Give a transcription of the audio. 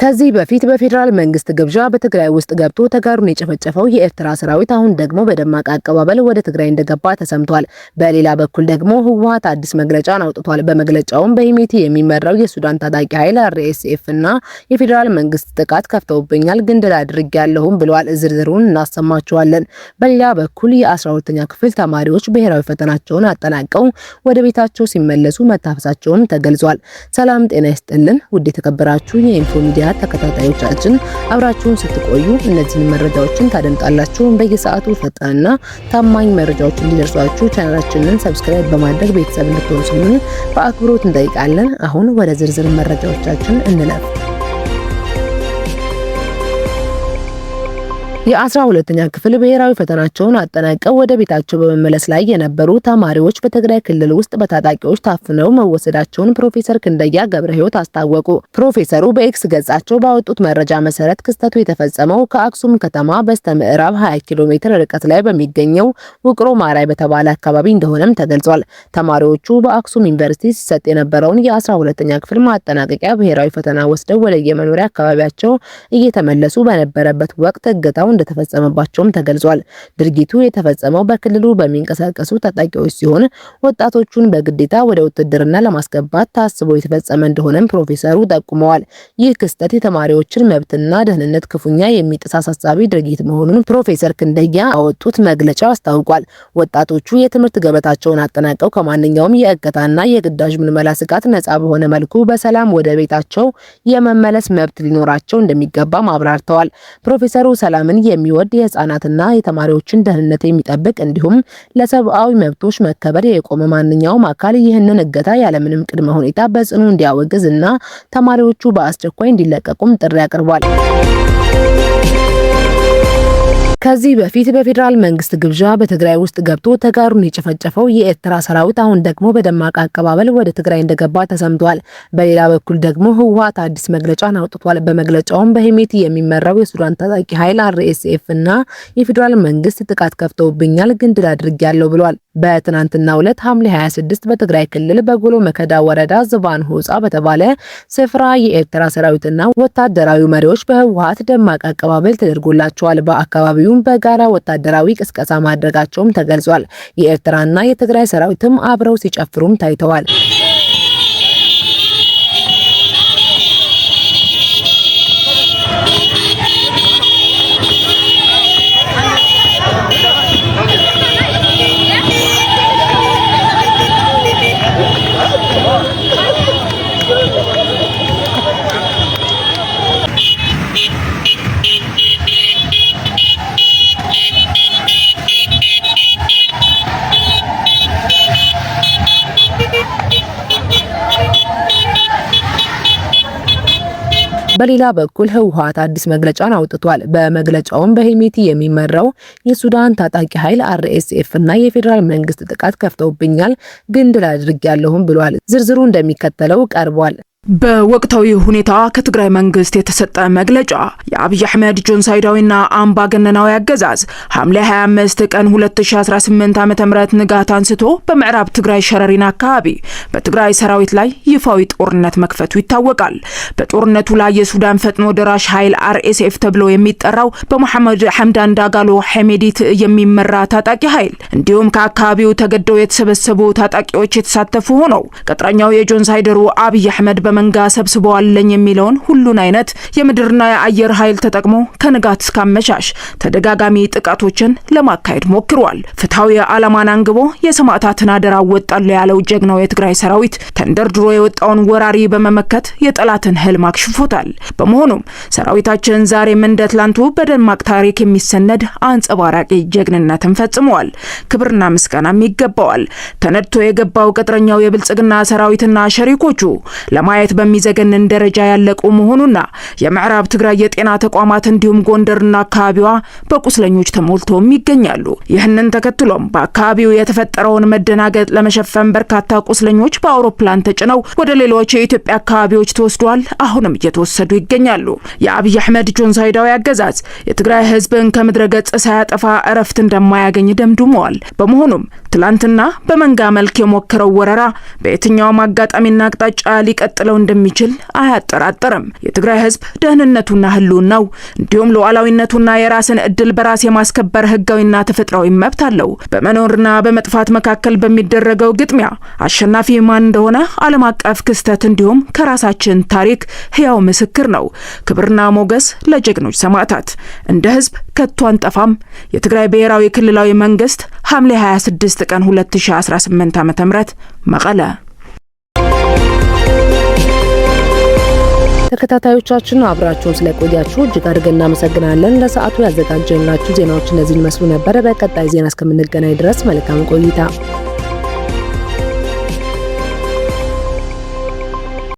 ከዚህ በፊት በፌደራል መንግስት ግብዣ በትግራይ ውስጥ ገብቶ ተጋሩን የጨፈጨፈው የኤርትራ ሰራዊት አሁን ደግሞ በደማቅ አቀባበል ወደ ትግራይ እንደገባ ተሰምቷል። በሌላ በኩል ደግሞ ህወሓት አዲስ መግለጫን አውጥቷል። በመግለጫውም በሂሜቲ የሚመራው የሱዳን ታጣቂ ኃይል RSF እና የፌደራል መንግስት ጥቃት ከፍተውብኛል፣ ግን ድል አድርጌያለሁም ብለዋል። ዝርዝሩን እናሰማችኋለን። በሌላ በኩል የ12ኛ ክፍል ተማሪዎች ብሔራዊ ፈተናቸውን አጠናቀው ወደ ቤታቸው ሲመለሱ መታፈሳቸውን ተገልጿል። ሰላም ጤና ይስጥልን ውድ የተከበራችሁ የኢንፎ ሚዲያ ተከታታዮቻችን አብራችሁን ስትቆዩ እነዚህን መረጃዎችን ታደምጣላችሁ። በየሰዓቱ ፈጣንና ታማኝ መረጃዎች እንዲደርሷችሁ ቻናላችንን ሰብስክራይብ በማድረግ ቤተሰብ እንድትሆኑ ስንል በአክብሮት እንጠይቃለን። አሁን ወደ ዝርዝር መረጃዎቻችን እንለፍ። የ12ኛ ክፍል ብሔራዊ ፈተናቸውን አጠናቀው ወደ ቤታቸው በመመለስ ላይ የነበሩ ተማሪዎች በትግራይ ክልል ውስጥ በታጣቂዎች ታፍነው መወሰዳቸውን ፕሮፌሰር ክንደያ ገብረሕይወት አስታወቁ። ፕሮፌሰሩ በኤክስ ገጻቸው ባወጡት መረጃ መሰረት ክስተቱ የተፈጸመው ከአክሱም ከተማ በስተምዕራብ 20 ኪሎ ሜትር ርቀት ላይ በሚገኘው ውቅሮ ማራይ በተባለ አካባቢ እንደሆነም ተገልጿል። ተማሪዎቹ በአክሱም ዩኒቨርሲቲ ሲሰጥ የነበረውን የ12ኛ ክፍል ማጠናቀቂያ ብሔራዊ ፈተና ወስደው ወደ የመኖሪያ አካባቢያቸው እየተመለሱ በነበረበት ወቅት እገታው እንደተፈጸመባቸውም ተገልጿል። ድርጊቱ የተፈጸመው በክልሉ በሚንቀሳቀሱ ታጣቂዎች ሲሆን ወጣቶቹን በግዴታ ወደ ውትድርና ለማስገባት ታስቦ የተፈጸመ እንደሆነም ፕሮፌሰሩ ጠቁመዋል። ይህ ክስተት የተማሪዎችን መብትና ደህንነት ክፉኛ የሚጥስ አሳሳቢ ድርጊት መሆኑን ፕሮፌሰር ክንደያ ያወጡት መግለጫ አስታውቋል። ወጣቶቹ የትምህርት ገበታቸውን አጠናቀው ከማንኛውም የእገታና የግዳጅ ምልመላ ስጋት ነጻ በሆነ መልኩ በሰላም ወደ ቤታቸው የመመለስ መብት ሊኖራቸው እንደሚገባም አብራርተዋል። ፕሮፌሰሩ ሰላምን የሚወድ የህፃናትና የተማሪዎችን ደህንነት የሚጠብቅ እንዲሁም ለሰብአዊ መብቶች መከበር የቆመ ማንኛውም አካል ይህንን እገታ ያለምንም ቅድመ ሁኔታ በጽኑ እንዲያወግዝ እና ተማሪዎቹ በአስቸኳይ እንዲለቀቁም ጥሪ አቅርቧል። ከዚህ በፊት በፌደራል መንግስት ግብዣ በትግራይ ውስጥ ገብቶ ተጋሩን የጨፈጨፈው የኤርትራ ሰራዊት አሁን ደግሞ በደማቅ አቀባበል ወደ ትግራይ እንደገባ ተሰምቷል። በሌላ በኩል ደግሞ ህወሓት አዲስ መግለጫን አውጥቷል። በመግለጫውም በሂሜቲ የሚመራው የሱዳን ታጣቂ ኃይል RSF እና የፌደራል መንግስት ጥቃት ከፍተውብኛል፣ ግን ድል አድርጌያለሁ ብሏል። በትናንትናው ዕለት ሐምሌ 26 በትግራይ ክልል በጎሎ መከዳ ወረዳ ዝባን ሆጻ በተባለ ስፍራ የኤርትራ ሰራዊትና ወታደራዊ መሪዎች በህወሓት ደማቅ አቀባበል ተደርጎላቸዋል። በአካባቢው በጋራ ወታደራዊ ቅስቀሳ ማድረጋቸውም ተገልጿል። የኤርትራና የትግራይ ሰራዊትም አብረው ሲጨፍሩም ታይተዋል። በሌላ በኩል ህወሓት አዲስ መግለጫን አውጥቷል። በመግለጫውም በሂሜቲ የሚመራው የሱዳን ታጣቂ ኃይል RSF እና የፌደራል መንግስት ጥቃት ከፍተውብኛል፣ ግን ድል አድርጌያለሁም ብሏል። ዝርዝሩ እንደሚከተለው ቀርቧል። በወቅታዊ ሁኔታ ከትግራይ መንግስት የተሰጠ መግለጫ የአብይ አህመድ ጆኖሳይዳዊና አምባገነናዊ አገዛዝ ሐምሌ 25 ቀን 2018 ዓ.ም ንጋት አንስቶ በምዕራብ ትግራይ ሸረሪና አካባቢ በትግራይ ሰራዊት ላይ ይፋዊ ጦርነት መክፈቱ ይታወቃል። በጦርነቱ ላይ የሱዳን ፈጥኖ ደራሽ ኃይል RSF ተብሎ የሚጠራው በመሐመድ ሐምዳን ዳጋሎ ሐሜዲት የሚመራ ታጣቂ ኃይል እንዲሁም ከአካባቢው ተገደው የተሰበሰቡ ታጣቂዎች የተሳተፉ ሆነው ቅጥረኛው የጆኖሳይደሩ አብይ አህመድ መንጋ ሰብስበዋለኝ የሚለውን ሁሉን አይነት የምድርና የአየር ኃይል ተጠቅሞ ከንጋት እስከ አመሻሽ ተደጋጋሚ ጥቃቶችን ለማካሄድ ሞክሯል። ፍትሃዊ ዓላማን አንግቦ የሰማዕታትን አደራ ወጣሉ ያለው ጀግናው የትግራይ ሰራዊት ተንደርድሮ የወጣውን ወራሪ በመመከት የጠላትን ህልም አክሽፎታል። በመሆኑም ሰራዊታችን ዛሬም እንደ ትላንቱ በደማቅ ታሪክ የሚሰነድ አንጸባራቂ ጀግንነትን ፈጽሟል። ክብርና ምስጋናም ይገባዋል። ተነድቶ የገባው ቅጥረኛው የብልጽግና ሰራዊትና ሸሪኮቹ ለማየት በሚዘገንን ደረጃ ያለቁ መሆኑና የምዕራብ ትግራይ የጤና ተቋማት እንዲሁም ጎንደርና አካባቢዋ በቁስለኞች ተሞልተው ይገኛሉ። ይህንን ተከትሎም በአካባቢው የተፈጠረውን መደናገጥ ለመሸፈን በርካታ ቁስለኞች በአውሮፕላን ተጭነው ወደ ሌሎች የኢትዮጵያ አካባቢዎች ተወስደዋል፣ አሁንም እየተወሰዱ ይገኛሉ። የአብይ አህመድ ጆኖሳይዳዊ አገዛዝ የትግራይ ህዝብን ከምድረ ገጽ ሳያጠፋ እረፍት እንደማያገኝ ደምድመዋል። በመሆኑም ትላንትና በመንጋ መልክ የሞከረው ወረራ በየትኛውም አጋጣሚና አቅጣጫ ሊቀጥለው ሊጥለው እንደሚችል አያጠራጥርም። የትግራይ ህዝብ ደህንነቱና ህልውናው እንዲሁም ሉዓላዊነቱና የራስን እድል በራስ የማስከበር ህጋዊና ተፈጥሯዊ መብት አለው። በመኖርና በመጥፋት መካከል በሚደረገው ግጥሚያ አሸናፊ ማን እንደሆነ ዓለም አቀፍ ክስተት እንዲሁም ከራሳችን ታሪክ ህያው ምስክር ነው። ክብርና ሞገስ ለጀግኖች ሰማዕታት። እንደ ህዝብ ከቶ አንጠፋም። የትግራይ ብሔራዊ ክልላዊ መንግስት ሐምሌ 26 ቀን 2018 ዓ.ም መቀለ። ተከታታዮቻችን አብራችሁን ስለቆያችሁ እጅግ አድርገን እናመሰግናለን። ለሰዓቱ ያዘጋጀንላችሁ ዜናዎች እነዚህን መስሉ ነበር። በቀጣይ ዜና እስከምንገናኝ ድረስ መልካም ቆይታ